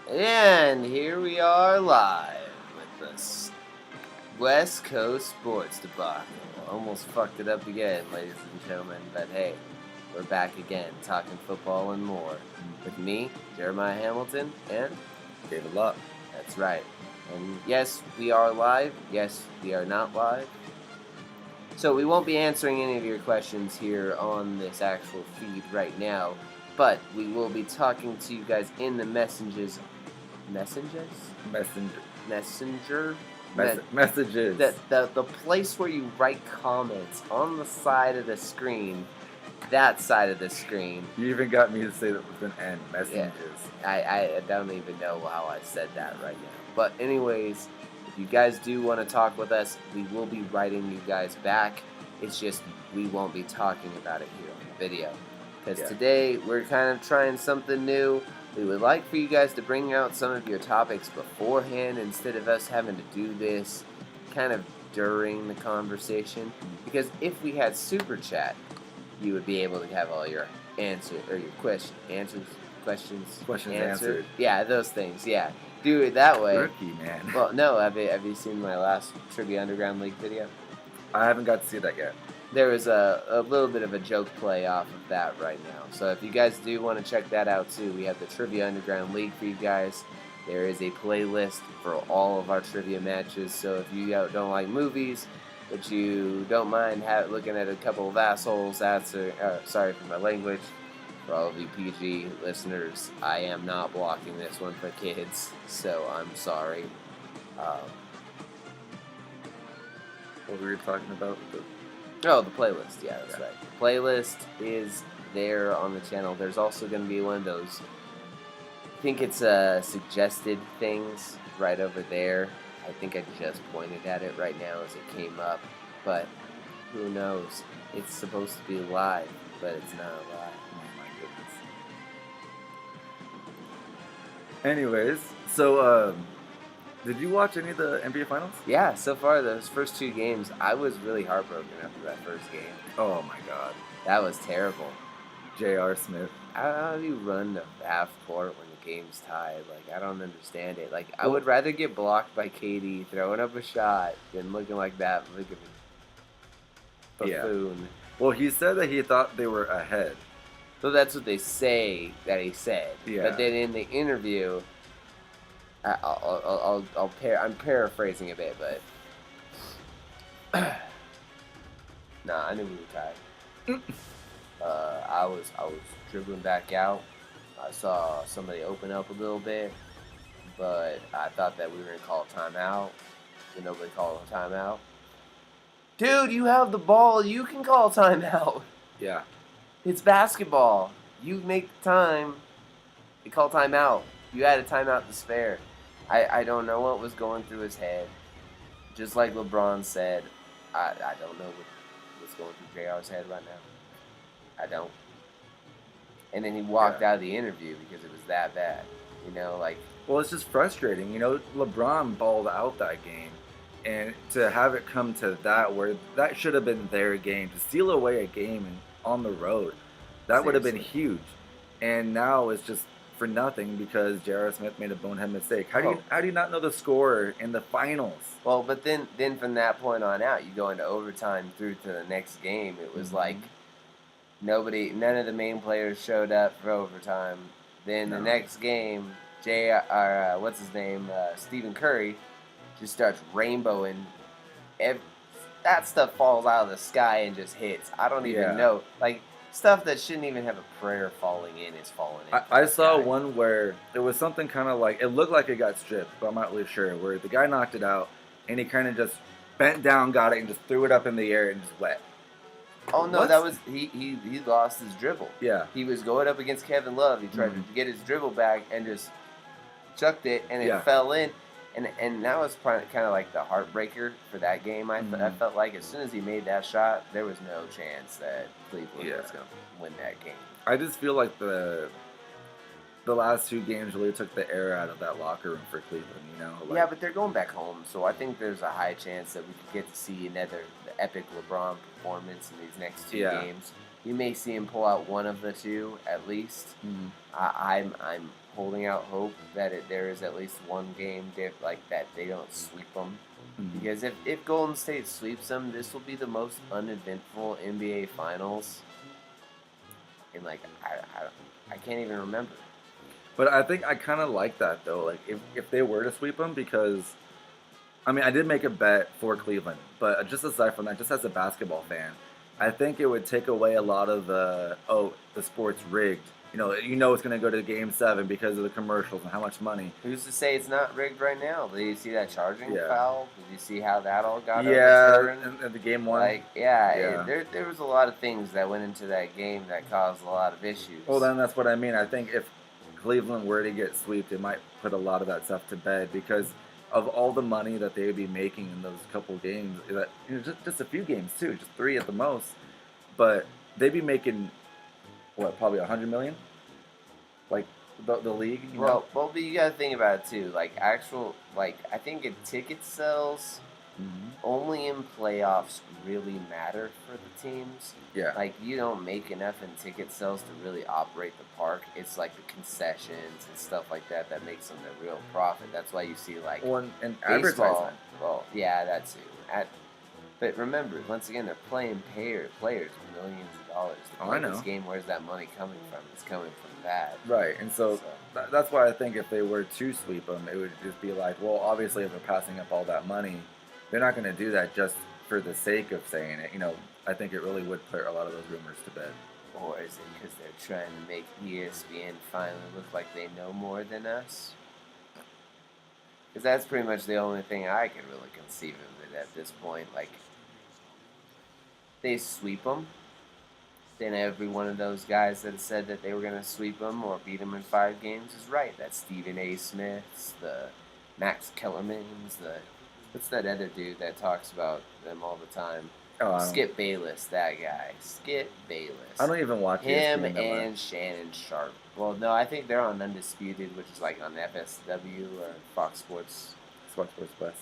And here we are live with the West Coast Sports Debacle. Almost fucked it up again, ladies and gentlemen, but hey, we're back again, talking football and more. With me, Jeremiah Hamilton, and David Love. That's right. And yes, we are live. Yes, we are not live. So we won't be answering any of your questions here on this actual feed right now, but we will be talking to you guys in the messages. Messages? Messenger. Me- Messages. the place where you write comments on the side of the screen. That side of the screen. You even got me to say that with an N. Messages. Yeah, I don't even know how I said that right now. But anyways, if you guys do want to talk with us, we will be writing you guys back. It's just we won't be talking about it here on the video. Because today we're kind of trying something new. We would like for you guys to bring out some of your topics beforehand instead of us having to do this kind of during the conversation. Because if we had Super Chat, you would be able to have all your questions answered. Yeah, those things. Yeah, do it that way. Rookie, man. Well, no. Have you seen my last Trivia Underground League video? I haven't got to see that yet. There was a little bit of a joke play off of that right now. So if you guys do want to check that out too, we have the Trivia Underground League for you guys. There is a playlist for all of our trivia matches. So if you don't like movies, but you don't mind looking at a couple of assholes answer, sorry for my language, for all of you PG listeners, I am not blocking this one for kids, so I'm sorry. What were we talking about? The playlist. Yeah, that's right. The playlist is there on the channel. There's also going to be one of those, I think it's suggested things right over there. I think I just pointed at it right now as it came up, but who knows? It's supposed to be live, but it's not live. Oh my goodness. Anyways, so did you watch any of the NBA Finals? Yeah, so far those first two games, I was really heartbroken after that first game. Oh my god. That was terrible. J.R. Smith. How do you run the half court when the game's tied? Like, I don't understand it. Like, I would rather get blocked by KD throwing up a shot than looking like that. Look at me. Buffoon. Yeah. Well, he said that he thought they were ahead. So that's what they say that he said. Yeah. But then in the interview, I'm paraphrasing a bit, but I knew we were tied. I was dribbling back out. I saw somebody open up a little bit, but I thought that we were gonna call a timeout. And nobody called a timeout. Dude, you have the ball. You can call a timeout. Yeah. It's basketball. You make time. You call timeout. You had a timeout to spare. I don't know what was going through his head. Just like LeBron said, I don't know what's going through JR's head right now. I don't. And then he walked out of the interview because it was that bad. Well, it's just frustrating. LeBron balled out that game. And to have it come to that, where that should have been their game, to steal away a game on the road, that would have been huge. And now it's just for nothing because J.R. Smith made a bonehead mistake. How do you not know the score in the finals? Well, but then from that point on out, you go into overtime through to the next game. It was like none of the main players showed up for overtime. Then the next game, Stephen Curry just starts rainbowing. That stuff falls out of the sky and just hits. I don't even know. Like, stuff that shouldn't even have a prayer falling in is falling in. I saw one where it was something kind of like, it looked like it got stripped, but I'm not really sure, where the guy knocked it out and he kind of just bent down, got it, and just threw it up in the air and just wet. Oh, no, that was, he lost his dribble. Yeah. He was going up against Kevin Love. He tried to get his dribble back and just chucked it, and it fell in. And that was kind of like the heartbreaker for that game. I felt like as soon as he made that shot, there was no chance that Cleveland was going to win that game. I just feel like the last two games really took the air out of that locker room for Cleveland, Yeah, but they're going back home, so I think there's a high chance that we could get to see the epic LeBron performance in these next two games. You may see him pull out one of the two at least. Mm-hmm. I'm holding out hope that there is at least one game like that they don't sweep them. Mm-hmm. Because if Golden State sweeps them, this will be the most uneventful NBA Finals in like I can't even remember. But I think I kind of like that though. Like if they were to sweep them, because I mean I did make a bet for Cleveland, but just aside from that, just as a basketball fan, I think it would take away a lot of the sport's rigged. You know it's going to go to Game 7 because of the commercials and how much money. Who's to say it's not rigged right now? Did you see that charging Yeah. foul? Did you see how that all got Yeah, overturned? and the Game 1. Like, yeah. There was a lot of things that went into that game that caused a lot of issues. Well, then that's what I mean. I think if Cleveland were to get swept, it might put a lot of that stuff to bed because of all the money that they would be making in those couple games. That just a few games too, just 3 at the most. But they'd be making probably $100 million. Like the league. Well, but you gotta think about it too. Like I think in ticket sales, only in playoffs really matter for the teams. Yeah. Like you don't make enough in ticket sales to really operate the park. It's like the concessions and stuff like that that makes them the real profit. That's why you see like and baseball. advertisement. Well, yeah, that too. But remember, once again, they're playing players millions of dollars to play this game. Where's that money coming from? It's coming from that. Right, and so that's why I think if they were to sweep them, it would just be like, well, obviously if they're passing up all that money, they're not going to do that just for the sake of saying it. I think it really would put a lot of those rumors to bed. Or is it because they're trying to make ESPN finally look like they know more than us? Because that's pretty much the only thing I can really conceive of it at this point. Like, they sweep them, then every one of those guys that said that they were going to sweep them or beat them in 5 games is right. That's Stephen A. Smith's, the Max Kellerman's, what's that other dude that talks about them all the time? Skip Bayless, that guy. Skip Bayless. I don't even watch him ESPN and Shannon Sharp. Well, no, I think they're on Undisputed, which is like on FSW or Fox Sports. Fox Sports West.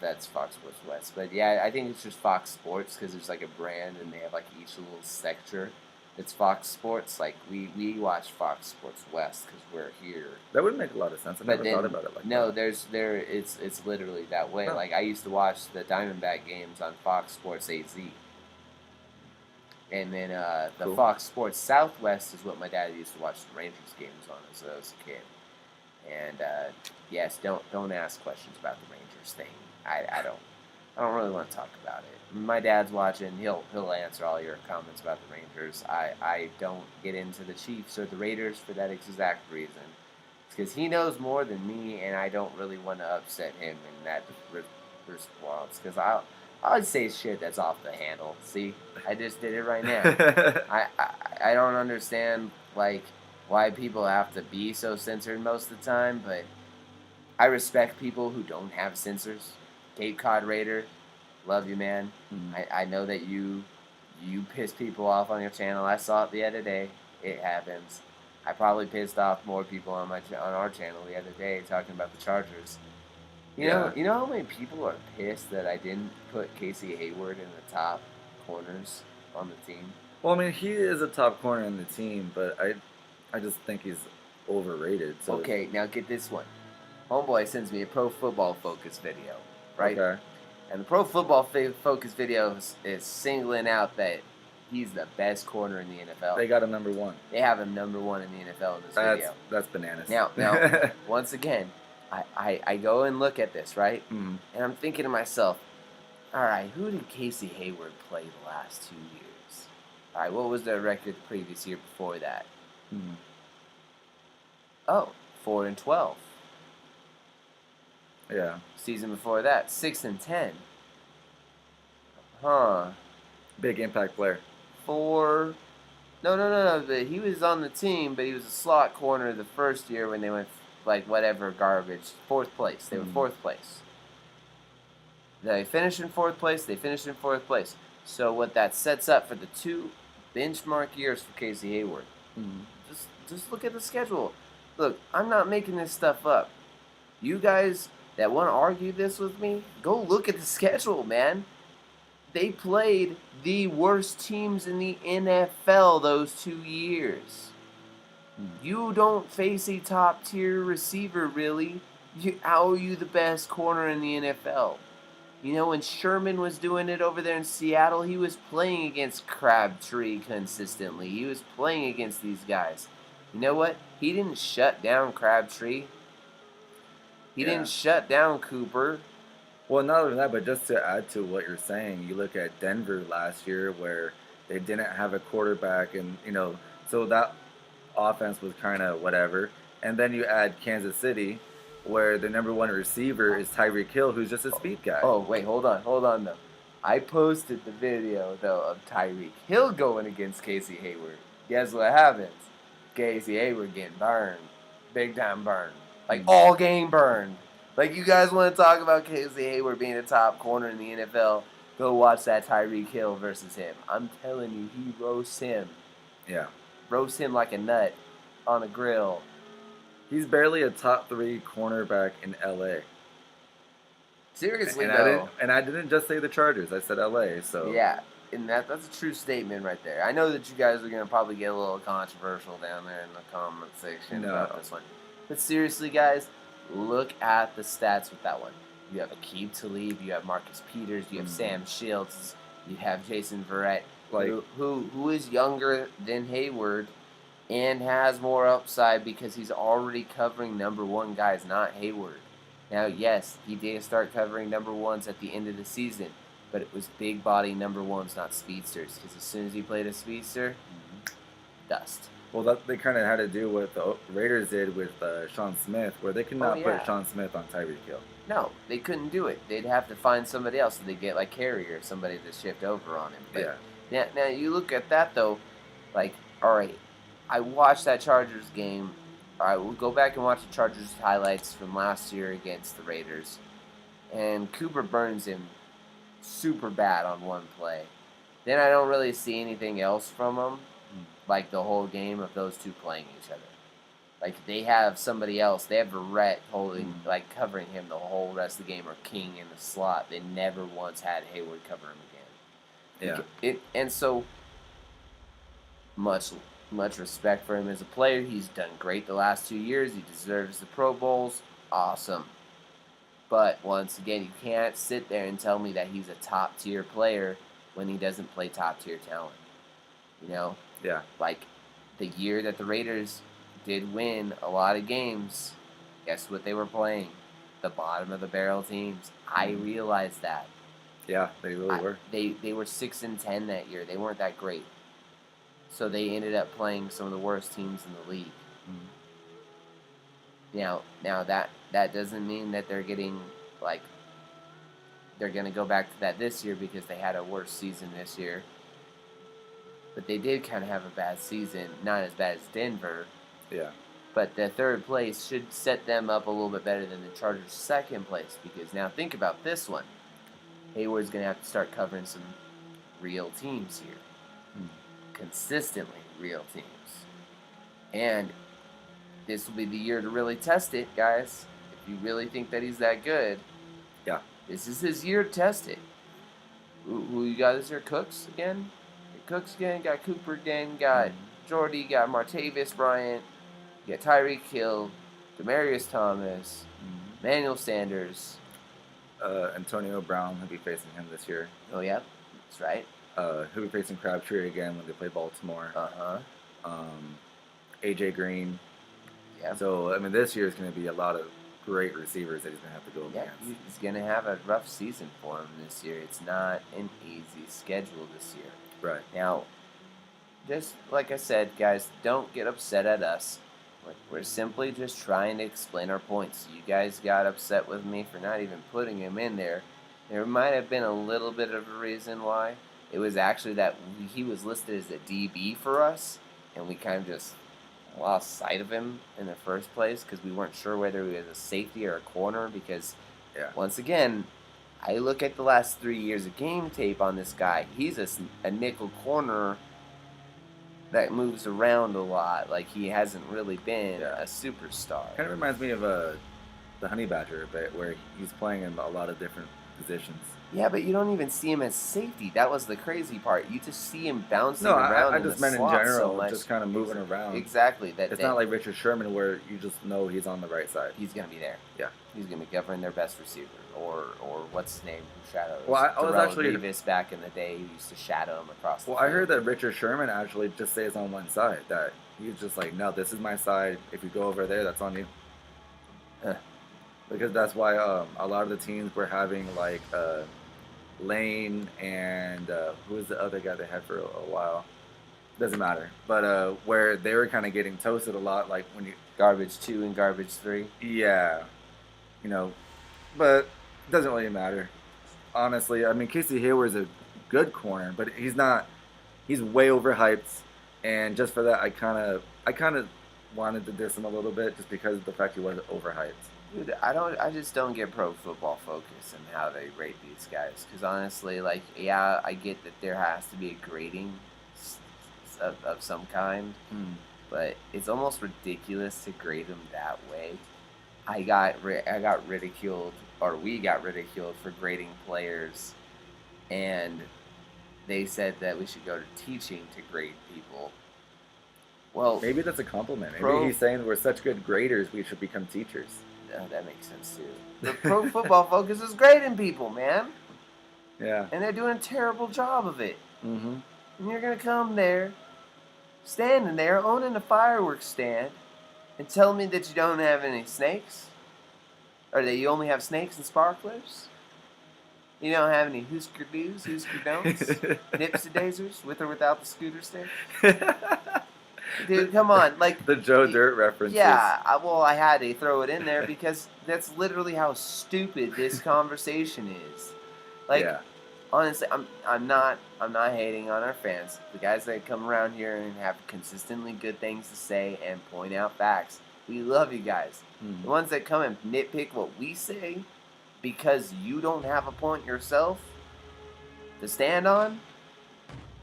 That's Fox Sports West. But yeah, I think it's just Fox Sports because there's like a brand and they have like each little sector. It's Fox Sports. Like we watch Fox Sports West because we're here. That would make a lot of sense. I never thought about it like that. It's literally that way. Oh. Like I used to watch the Diamondback games on Fox Sports AZ. And then the Fox Sports Southwest is what my dad used to watch the Rangers games on as I was a kid. And yes, don't ask questions about the Rangers thing. I don't really want to talk about it. My dad's watching. He'll answer all your comments about the Rangers. I don't get into the Chiefs or the Raiders for that exact reason. It's because he knows more than me, and I don't really want to upset him in that response. Because I'll say shit that's off the handle. See, I just did it right now. I don't understand like why people have to be so censored most of the time, but I respect people who don't have censors. Cape Cod Raider, love you, man. I know that you piss people off on your channel. I saw it the other day. It happens. I probably pissed off more people on our channel the other day talking about the Chargers. You know how many people are pissed that I didn't put Casey Hayward in the top corners on the team? Well, I mean, he is a top corner in the team, but I just think he's overrated. So okay, now get this one. Homeboy sends me a Pro Football Focus video, right? Okay. And the Pro Football Focus video is singling out that he's the best corner in the NFL. They got him number 1. They have him number 1 in the NFL in this video. That's bananas. Now, once again, I go and look at this, right? Mm-hmm. And I'm thinking to myself, all right, who did Casey Hayward play the last 2 years? All right, what was their record the previous year before that? Mm-hmm. Oh, 4-12. Yeah. Season before that, 6-10. Huh. Big impact player. 4. No. But he was on the team, but he was a slot corner the first year when they went like whatever garbage. 4th place. They were 4th place. They finished in 4th place. So what that sets up for the 2 benchmark years for Casey Hayward. Just look at the schedule. Look, I'm not making this stuff up. You guys that want to argue this with me, go look at the schedule, man. They played the worst teams in the NFL those 2 years. You don't face a top tier receiver, really. How are you the best corner in the NFL? You know, when Sherman was doing it over there in Seattle, he was playing against Crabtree consistently. He was playing against these guys. You know what? He didn't shut down Crabtree. He didn't shut down Cooper. Well, not only that, but just to add to what you're saying, you look at Denver last year where they didn't have a quarterback, and so that offense was kind of whatever. And then you add Kansas City, where the number one receiver is Tyreek Hill, who's just a speed guy. Oh, wait, hold on, though. I posted the video, though, of Tyreek Hill going against Casey Hayward. Guess what happens? Casey Hayward getting burned. Big time burned. Like, all game burned. Like, you guys want to talk about Casey Hayward being a top corner in the NFL? Go watch that Tyreek Hill versus him. I'm telling you, he roasts him. Yeah. Roasts him like a nut on a grill. He's barely a top 3 cornerback in LA. Seriously, and I didn't just say the Chargers. I said LA. So yeah, and that's a true statement right there. I know that you guys are gonna probably get a little controversial down there in the comment section about this one, but seriously, guys, look at the stats with that one. You have Aqib Talib, you have Marcus Peters, you have Sam Shields, you have Jason Verrett, who is younger than Hayward and has more upside because he's already covering number one guys, not Hayward. Now, yes, he did start covering number ones at the end of the season, but it was big body number ones, not speedsters, because as soon as he played a speedster, dust. Well, they kind of had to do what the Raiders did with Sean Smith, where they could not put Sean Smith on Tyreek Hill. No, they couldn't do it. They'd have to find somebody else, so they'd get like Carey or somebody to shift over on him. But now you look at that, though, like, all right, I watched that Chargers game. All right, we'll go back and watch the Chargers highlights from last year against the Raiders. And Cooper burns him super bad on one play. Then I don't really see anything else from him, like the whole game of those two playing each other. Like, they have somebody else. They have Verrett holding, like, covering him the whole rest of the game, or King in the slot. They never once had Hayward cover him again. Yeah. And so, much respect for him as a player. He's done great the last 2 years. He deserves the Pro Bowls. Awesome. But once again, you can't sit there and tell me that he's a top-tier player when he doesn't play top-tier talent. You know? Yeah. Like, the year that the Raiders did win a lot of games, guess what they were playing? The bottom-of-the-barrel teams. I realized that. Yeah, they really were. They were 6-10 that year. They weren't that great. So they ended up playing some of the worst teams in the league. Now that doesn't mean that they're getting, like, they're going to go back to that this year because they had a worse season this year. But they did kind of have a bad season. Not as bad as Denver. Yeah. But the third place should set them up a little bit better than the Chargers' second place. Because now think about this one. Hayward's going to have to start covering some real teams here. Consistently real teams. And this will be the year to really test it, guys. If you really think that he's that good, this is his year to test it. Who you got this year? Cooks again? Cooks again, got Cooper again, got Jordy, got Martavis Bryant, you got Tyreek Hill, Demaryius Thomas, Emmanuel Sanders. Antonio Brown will be facing him this year. Oh, yeah, that's right. He'll be facing Crabtree again when they play Baltimore. AJ Green. Yeah. So, I mean, this year is going to be a lot of great receivers that he's going to have to go against. He's going to have a rough season for him this year. It's not an easy schedule this year. Right. Now, just like I said, guys, don't get upset at us. We're simply just trying to explain our points. You guys got upset with me for not even putting him in there. There might have been a little bit of a reason why. It was actually that he was listed as a DB for us, and we kind of just lost sight of him in the first place because we weren't sure whether he was a safety or a corner because, once again, I look at the last 3 years of game tape on this guy. He's a nickel corner that moves around a lot. Like, he hasn't really been a superstar. Kind of reminds me of the Honey Badger a bit, where he's playing in a lot of different positions. Yeah, but you don't even see him as safety. That was the crazy part. You just see him bouncing No, around I in just the meant in slot so general, much. just kind of moving around. Exactly. It's not like Richard Sherman where you just know he's on the right side. He's going to be there. Yeah. He's going to be covering their best receiver. Or what's his name who shadows? Well, I was Darrell actually Davis back in the day. He used to shadow him across the Well, field. I heard that Richard Sherman actually just stays on one side. That he's just like, no, this is my side. If you go over there, that's on you. Huh. Because that's why a lot of the teams were having like Lane and who was the other guy they had for a while? Doesn't matter. But where they were kind of getting toasted a lot, like when you Garbage 2 and garbage 3. yeah, you know, but it doesn't really matter. Honestly, I mean Casey Hayward's a good corner, but he's not. He's way overhyped, and just for that, I kind of wanted to diss him a little bit just because of the fact he was overhyped. Dude, I just don't get Pro Football Focus and how they rate these guys. Because honestly, like, yeah, I get that there has to be a grading of some kind, but it's almost ridiculous to grade them that way. I got ridiculed, or we got ridiculed for grading players, and they said that we should go to teaching to grade people. Well, maybe that's a compliment. Maybe he's saying we're such good graders, we should become teachers. That makes sense too. The Pro Football Focus is grading people, man. Yeah. And they're doing a terrible job of it. Mm-hmm. And you're gonna come there, standing there, owning a fireworks stand, and tell me that you don't have any snakes? Or that you only have snakes and sparklers? You don't have any Husker do's, Husker don'ts, Nipsey daisers, with or without the scooter stick? Dude, come on, like the Joe Dirt references. Yeah, I had to throw it in there because that's literally how stupid this conversation is. Like, honestly, I'm not hating on our fans. The guys that come around here and have consistently good things to say and point out facts. We love you guys. The ones that come and nitpick what we say because you don't have a point yourself to stand on,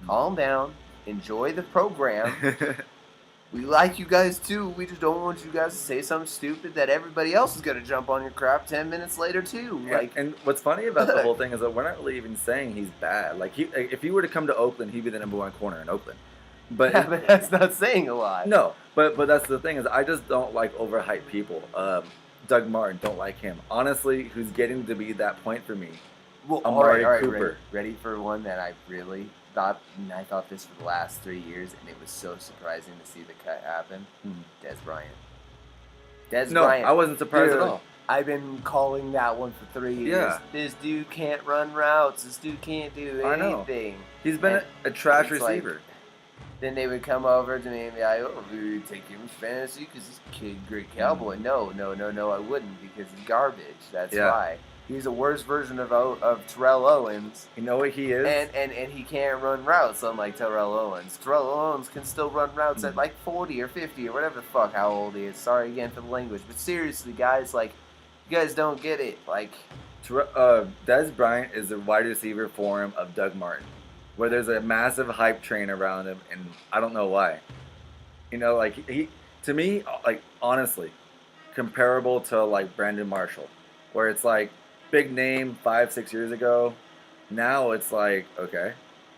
calm down, enjoy the program. We like you guys too. We just don't want you guys to say something stupid that everybody else is gonna jump on your crap 10 minutes later too. And what's funny about the whole thing is that we're not really even saying he's bad. Like if he were to come to Oakland, he'd be the #1 corner in Oakland. But, yeah, but that's not saying a lot. No, but that's the thing is I just don't like overhyped people. Doug Martin, don't like him. Honestly, who's getting to be that point for me? Well, Amari all right, Cooper. Ready for one that I really thought, and I thought this for the last 3 years, and it was so surprising to see the cut happen. Des Bryant. Bryant. I wasn't surprised Dude, at all. I've been calling that one for 3 years. Yeah. This dude can't run routes. This dude can't do anything. I know. He's been a trash receiver. Like, then they would come over to me and be like, "Oh, we would take him fantasy because he's a kid, great cowboy." No, I wouldn't because he's garbage. That's why. He's a worse version of Terrell Owens. You know what he is? And he can't run routes unlike Terrell Owens. Terrell Owens can still run routes at like 40 or 50 or whatever the fuck how old he is. Sorry again for the language. But seriously, guys, like, you guys don't get it. Like, Des Bryant is the wide receiver form of Doug Martin, where there's a massive hype train around him, and I don't know why. You know, like, he to me, like, honestly, comparable to, like, Brandon Marshall, where it's like, big name 5-6 years ago. Now it's like, okay.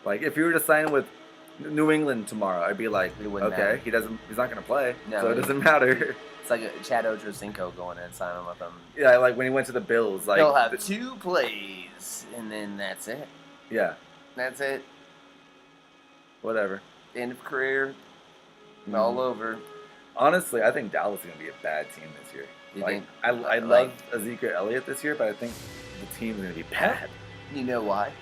Like, if you were to sign with New England tomorrow, I'd be like, okay, he's not going to play, so it doesn't matter. It's like a Chad Ochocinco going in and signing with them. Yeah, like when he went to the Bills. Like, he'll have 2 plays, and then that's it. Yeah. That's it. Whatever. End of career. All over. Honestly, I think Dallas is going to be a bad team this year. I love Ezekiel Elliott this year, but I think the team's going to be bad. You know why?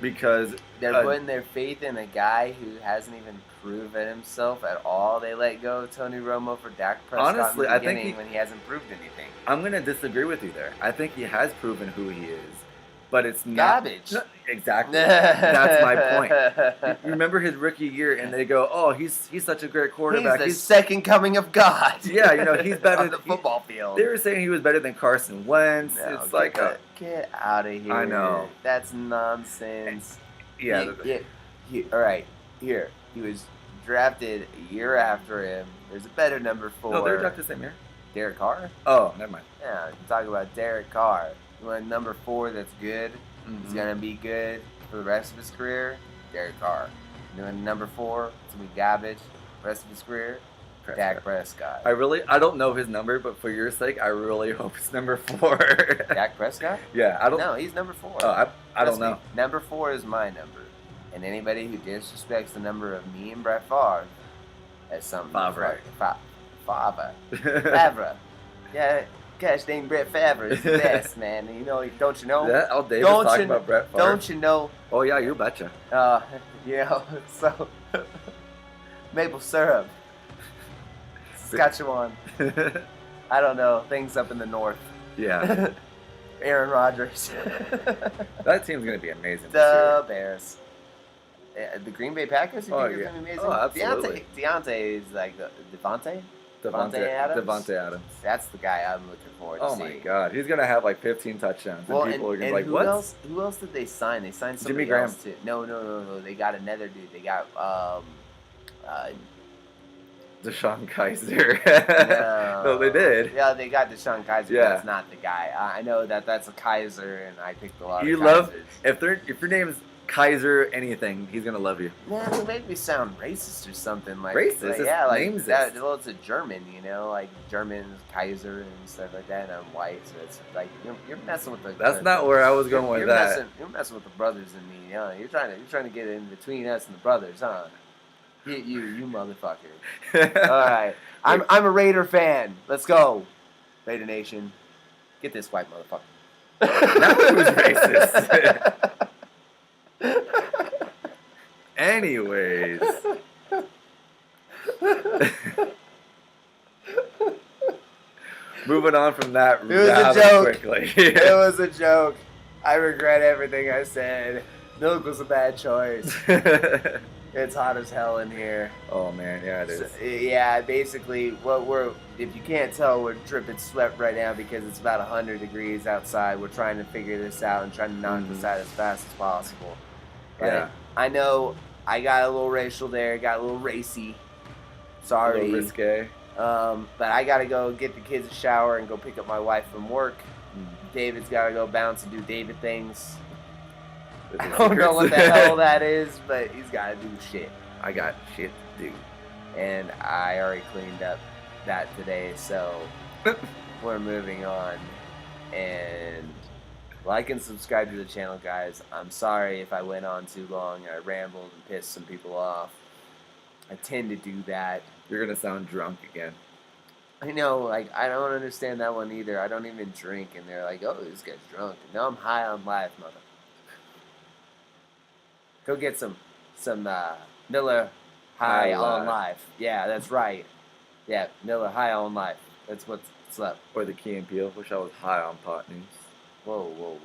Because they're putting their faith in a guy who hasn't even proven himself at all. They let go of Tony Romo for Dak Prescott honestly, in the beginning when he hasn't proved anything. I'm going to disagree with you there. I think he has proven who he is, but it's not garbage. No, exactly. That's my point. You remember his rookie year, and they go, "Oh, he's such a great quarterback. He's the second coming of God." Yeah, you know, he's better on the football field. They were saying he was better than Carson Wentz. No, it's like get out of here. I know. That's nonsense. Yeah. All right. Here, he was drafted a year after him. There's a better number 4. No, they were drafted the same year. Derek Carr? Oh, never mind. Yeah, talk about Derek Carr. You want a number 4 that's good. He's gonna be good for the rest of his career. Derek Carr. You want a number 4 to be garbage the rest of his career. Dak Prescott. I don't know his number, but for your sake, I really hope it's number 4. Dak Prescott? Yeah, I don't. No, he's number 4. Oh, I don't know. Number 4 is my number, and anybody who disrespects the number of me and Brett Favre as something. Favre. Favre. Yeah, gosh dang, Brett Favre is the best, man. You know, don't you know? Yeah, all Davis talking about Brett Favre. Don't you know? Oh yeah, you betcha. You know, so maple syrup. Saskatchewan. I don't know. Things up in the north. Yeah. Aaron Rodgers. That team's going to be amazing. The Bears. The Green Bay Packers? You think it's going to be amazing? Oh, absolutely. Deontay is like Devontae Devontae Adams. That's the guy I'm looking forward to seeing. Oh my God. He's going to have like 15 touchdowns. Well, and people are going to be like, who what? Who else did they sign? They signed somebody Jimmy Graham. else too. No. They got another dude. They got Deshaun Kaiser. No, they did. Yeah, they got Deshaun Kaiser. Yeah. That's not the guy. I know that's a Kaiser, and I picked a lot You of love Kaisers. if your name is Kaiser anything, he's gonna love you. Man, they make me sound racist or something like Racist? Like names that. Well, it's a German, you know, like Germans, Kaiser and stuff like that. And I'm white, so it's like you're messing with the. That's not where I was going with that. You're messing with the brothers and me. You know? You're trying to get in between us and the brothers, huh? You motherfucker. All right, I'm a Raider fan. Let's go, Raider Nation. Get this white motherfucker. Now who's racist? Anyways. Moving on from that It was a joke. quickly. It was a joke. I regret everything I said. Milk was a bad choice. It's hot as hell in here. Oh man, yeah it is. So, yeah, basically, if you can't tell, we're dripping sweat right now because it's about 100 degrees outside. We're trying to figure this out and trying to knock this out as fast as possible. But Yeah. I know I got a little racial there, got a little racy. Sorry. A little risque. But I gotta go get the kids a shower and go pick up my wife from work. David's gotta go bounce and do David things. I don't know what the hell that is, but he's gotta do shit. I got shit to do. And I already cleaned up that today, so we're moving on. And like and subscribe to the channel, guys. I'm sorry if I went on too long. I rambled and pissed some people off. I tend to do that. You're gonna sound drunk again. I know, like, I don't understand that one either. I don't even drink, and they're like, oh, this guy's drunk. No, I'm high on life, mother. Go get some Miller High on Life. Yeah, that's right. Yeah, Miller High on Life. That's what's up. Or the Key and Peele. Wish I was high on pot news. Whoa.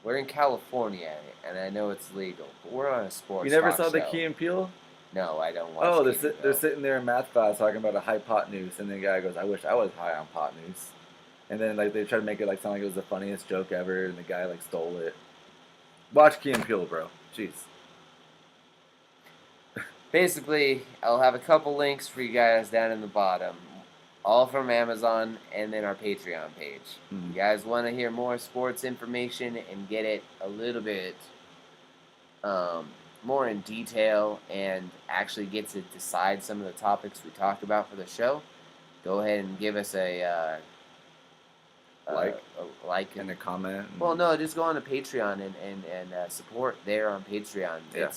We're in California, and I know it's legal, but we're on a sports You never talk saw the show. Key and Peele? No, I don't watch. Oh, Key and Peele. they're sitting there in math class talking about a high pot news, and the guy goes, "I wish I was high on pot news." And then like they try to make it like sound like it was the funniest joke ever, and the guy like stole it. Watch Key and Peele, bro. Jeez. Basically, I'll have a couple links for you guys down in the bottom. All from Amazon and then our Patreon page. Mhm. You guys want to hear more sports information and get it a little bit more in detail and actually get to decide some of the topics we talk about for the show, go ahead and give us a like And a comment. well, no, just go on to Patreon and support there on Patreon. Yeah.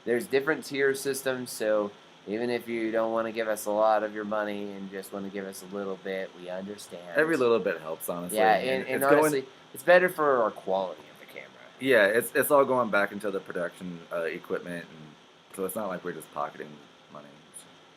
There's different tier systems, so even if you don't want to give us a lot of your money and just want to give us a little bit, we understand. Every little bit helps, honestly. Yeah, and honestly, it's better for our quality of the camera. Yeah, it's all going back into the production equipment, and so it's not like we're just pocketing money.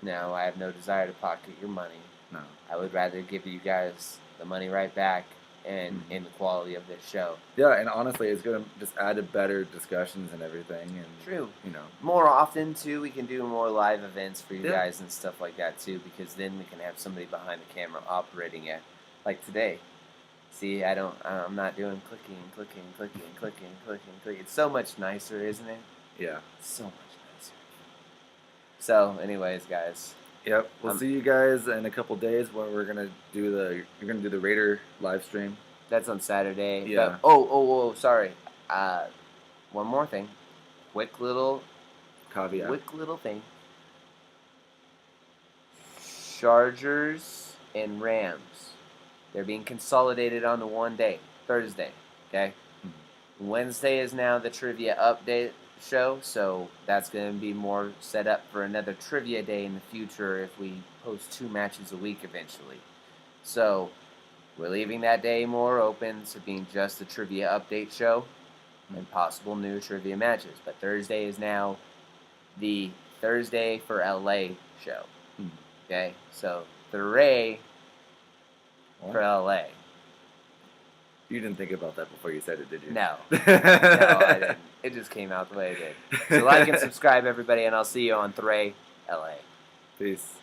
No, I have no desire to pocket your money. No. I would rather give you guys the money right back and in the quality of this show. Yeah, and honestly, it's going to just add to better discussions and everything. And True. You know. More often, too, we can do more live events for you Yeah. guys and stuff like that, too, because then we can have somebody behind the camera operating it. Like today. See, I'm not doing clicking. It's so much nicer, isn't it? Yeah. So much nicer. So, anyways, guys. Yep. We'll see you guys in a couple days when you're gonna do the Raider live stream. That's on Saturday. Yeah. But, sorry. One more thing. Quick little Caveat. thing. Chargers and Rams. They're being consolidated onto one day, Thursday. Okay? Wednesday is now the trivia update show, so that's going to be more set up for another trivia day in the future if we post 2 matches a week eventually. So we're leaving that day more open to being just a trivia update show and possible new trivia matches. But Thursday is now the Thursday for LA show. Okay, so Thursday for LA. You didn't think about that before you said it, did you? No. No, I didn't. It just came out the way it did. So like and subscribe, everybody, and I'll see you on Thursday, LA. Peace.